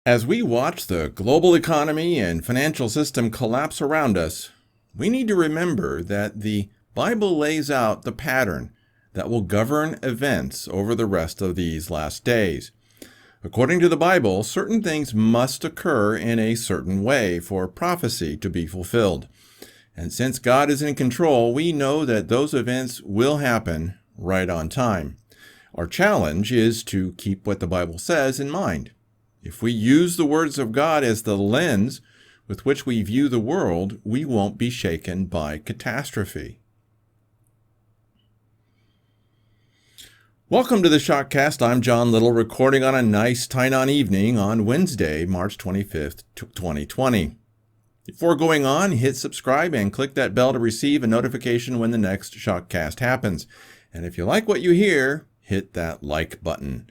As we watch the global economy and financial system collapse around us, we need to remember that the Bible lays out the pattern that will govern events over the rest of these last days. According to the Bible, certain things must occur in a certain way for prophecy to be fulfilled. And since God is in control, we know that those events will happen right on time. Our challenge is to keep what the Bible says in mind. If we use the words of God as the lens with which we view the world, we won't be shaken by catastrophe. Welcome to the Shockcast. I'm John Little, recording on a nice Tynon evening on Wednesday, March 25th, 2020. Before going on, hit subscribe and click that bell to receive a notification when the next Shockcast happens. And if you like what you hear, hit that like button.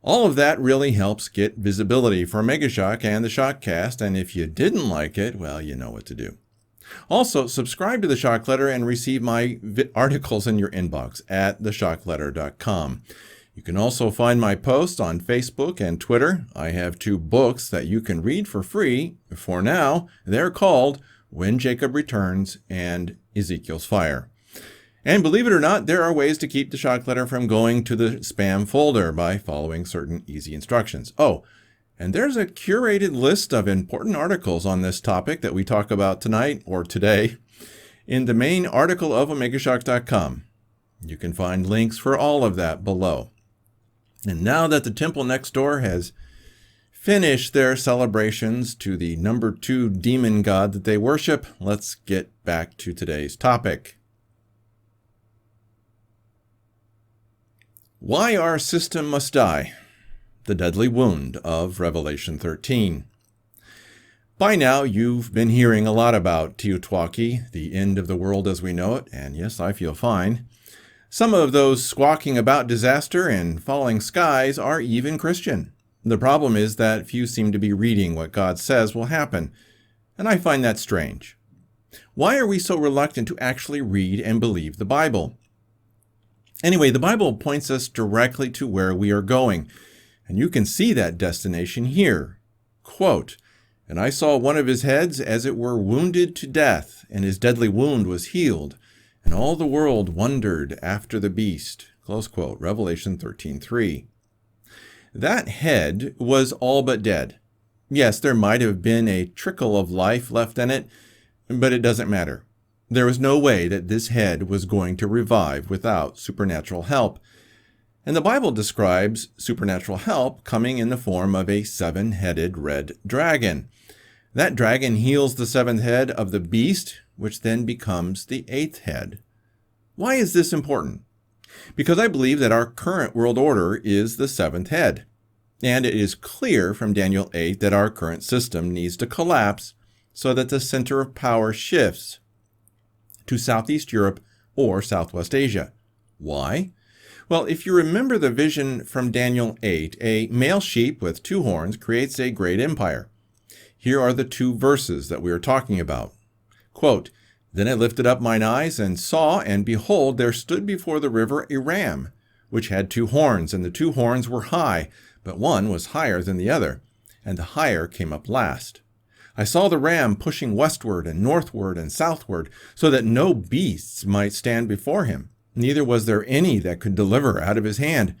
All of that really helps get visibility for Megashock and the Shockcast, and if you didn't like it, well, you know what to do. Also, subscribe to the Shock Letter and receive my articles in your inbox at theshockletter.com. You can also find my posts on Facebook and Twitter. I have 2 books that you can read for free. For now, they're called When Jacob Returns and Ezekiel's Fire. And believe it or not, there are ways to keep the Shock Letter from going to the spam folder by following certain easy instructions. Oh, and there's a curated list of important articles on this topic that we talk about tonight or today in the main article of omegashock.com. You can find links for all of that below. And now that the temple next door has finished their celebrations to the number 2 demon god that they worship, let's get back to today's topic. Why our system must die. The deadly wound of Revelation 13. By now, you've been hearing a lot about Teotwalki, the end of the world as we know it, and yes, I feel fine. Some of those squawking about disaster and falling skies are even Christian. The problem is that few seem to be reading what God says will happen, and I find that strange. Why are we so reluctant to actually read and believe the Bible? Anyway, the Bible points us directly to where we are going, and you can see that destination here. Quote, "And I saw one of his heads as it were wounded to death, and his deadly wound was healed, and all the world wondered after the beast." Close quote, Revelation 13:3. That head was all but dead. Yes, there might have been a trickle of life left in it, but it doesn't matter. There was no way that this head was going to revive without supernatural help. And the Bible describes supernatural help coming in the form of a 7-headed red dragon. That dragon heals the 7th head of the beast, which then becomes the 8th head. Why is this important? Because I believe that our current world order is the 7th head. And it is clear from Daniel 8 that our current system needs to collapse so that the center of power shifts to Southeast Europe or Southwest Asia. Why? Well, if you remember the vision from Daniel 8, a male sheep with 2 horns creates a great empire. Here are the 2 verses that we are talking about. Quote, "Then I lifted up mine eyes and saw, and behold, there stood before the river a ram, which had 2 horns, and the 2 horns were high, but one was higher than the other, and the higher came up last. I saw the ram pushing westward and northward and southward, so that no beasts might stand before him. Neither was there any that could deliver out of his hand.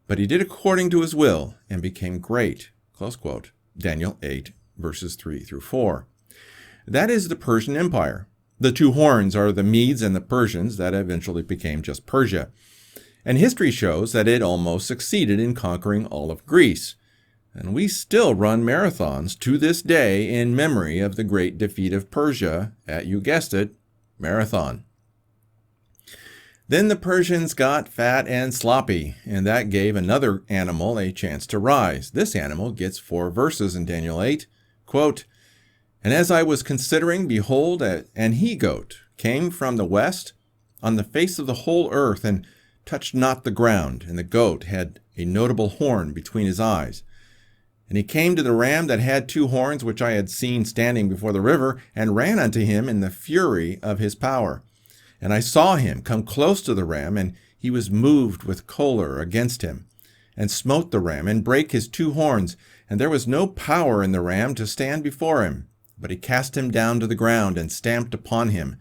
But he did according to his will, and became great." Close quote. Daniel 8, verses 3 through 4. That is the Persian Empire. The 2 horns are the Medes and the Persians that eventually became just Persia. And history shows that it almost succeeded in conquering all of Greece. And we still run marathons to this day in memory of the great defeat of Persia at, you guessed it, Marathon. Then the Persians got fat and sloppy, and that gave another animal a chance to rise. This animal gets 4 verses in Daniel 8. Quote, "And as I was considering, behold, an he-goat came from the west on the face of the whole earth, and touched not the ground, and the goat had a notable horn between his eyes. And he came to the ram that had 2 horns, which I had seen standing before the river, and ran unto him in the fury of his power. And I saw him come close to the ram, and he was moved with choler against him. and smote the ram, and brake his 2 horns. And there was no power in the ram to stand before him. But he cast him down to the ground, and stamped upon him.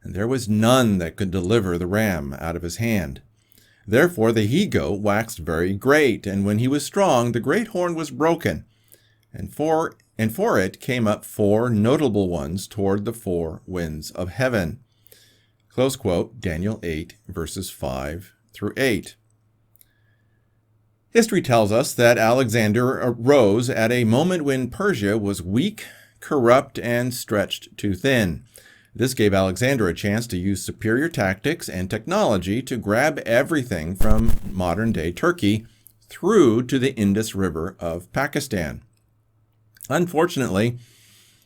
And there was none that could deliver the ram out of his hand. Therefore the he-goat waxed very great, and when he was strong, the great horn was broken. And for it came up 4 notable ones toward the 4 winds of heaven. Close quote, Daniel 8, verses 5 through 8. History tells us that Alexander arose at a moment when Persia was weak, corrupt, and stretched too thin. This gave Alexander a chance to use superior tactics and technology to grab everything from modern-day Turkey through to the Indus River of Pakistan. Unfortunately,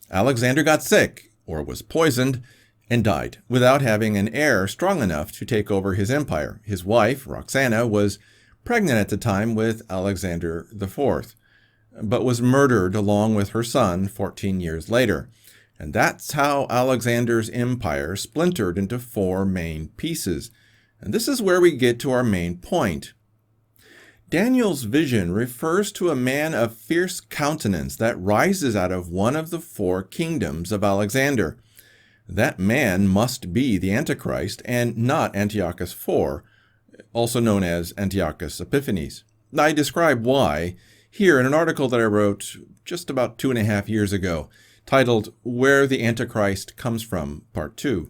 Alexander got sick, or was poisoned, and died without having an heir strong enough to take over his empire. His wife, Roxana, was pregnant at the time with Alexander IV, but was murdered along with her son 14 years later. And that's how Alexander's empire splintered into 4 main pieces. And this is where we get to our main point. Daniel's vision refers to a man of fierce countenance that rises out of one of the 4 kingdoms of Alexander. That man must be the Antichrist and not Antiochus IV, also known as Antiochus Epiphanes. I describe why here in an article that I wrote just about 2.5 years ago, titled Where the Antichrist Comes From, Part 2.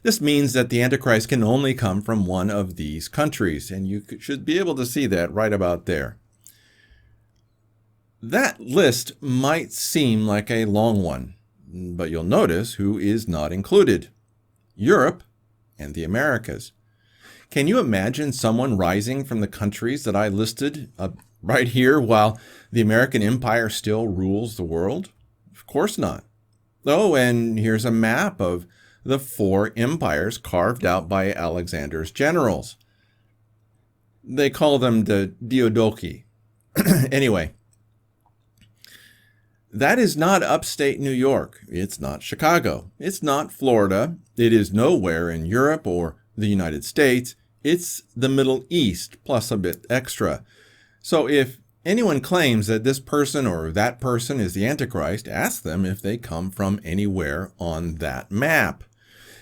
This means that the Antichrist can only come from one of these countries, and you should be able to see that right about there. That list might seem like a long one, but you'll notice who is not included: Europe and the Americas. Can you imagine someone rising from the countries that I listed right here while the American empire still rules the world? Of course not. Oh, and here's a map of the 4 empires carved out by Alexander's generals. They call them the Diadochi. Anyway, that is not upstate New York. It's not Chicago. It's not Florida. It is nowhere in Europe or the United States. It's the Middle East plus a bit extra. So if anyone claims that this person or that person is the Antichrist, ask them if they come from anywhere on that map.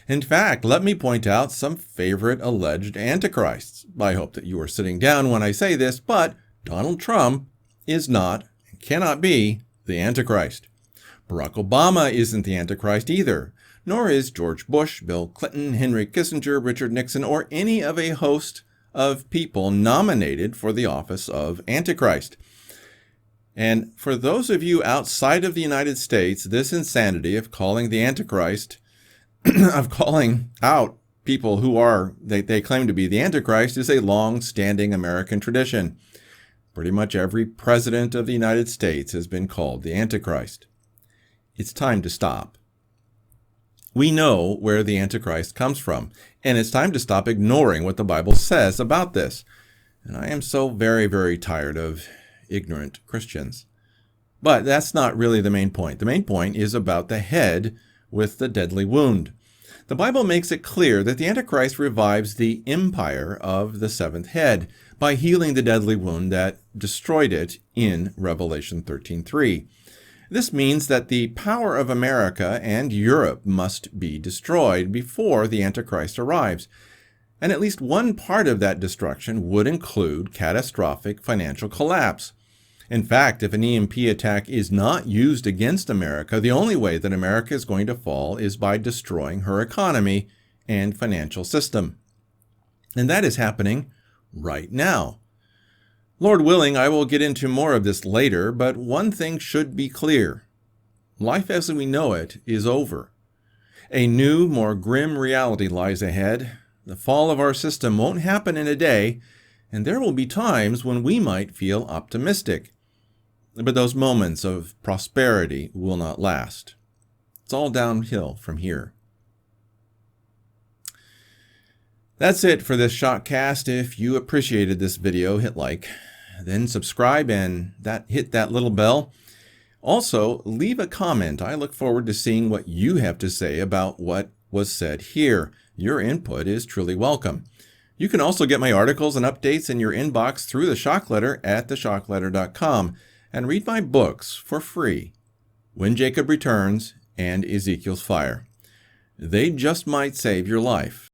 In fact, let me point out some favorite alleged Antichrists. I hope that you are sitting down when I say this, but Donald Trump is not and cannot be the Antichrist. Barack Obama isn't the Antichrist either, nor is George Bush, Bill Clinton, Henry Kissinger, Richard Nixon, or any of a host of people nominated for the office of Antichrist. And for those of you outside of the United States, this insanity of calling the Antichrist, of calling out people who they claim to be the Antichrist, is a long-standing American tradition. Pretty much every president of the United States has been called the Antichrist. It's time to stop. We know where the Antichrist comes from, and it's time to stop ignoring what the Bible says about this. And I am so very, very tired of ignorant Christians. But that's not really the main point. The main point is about the head with the deadly wound. The Bible makes it clear that the Antichrist revives the empire of the 7th head by healing the deadly wound that destroyed it in Revelation 13:3. This means that the power of America and Europe must be destroyed before the Antichrist arrives. And at least one part of that destruction would include catastrophic financial collapse. In fact, if an EMP attack is not used against America, the only way that America is going to fall is by destroying her economy and financial system. And that is happening right now. Lord willing, I will get into more of this later, but one thing should be clear. Life as we know it is over. A new, more grim reality lies ahead. The fall of our system won't happen in a day, and there will be times when we might feel optimistic. But those moments of prosperity will not last. It's all downhill from here. That's it for this Shockcast. If you appreciated this video, hit like, then subscribe and hit that little bell. Also, leave a comment. I look forward to seeing what you have to say about what was said here. Your input is truly welcome. You can also get my articles and updates in your inbox through the Shock Letter at theshockletter.com and read my books for free, When Jacob Returns and Ezekiel's Fire. They just might save your life.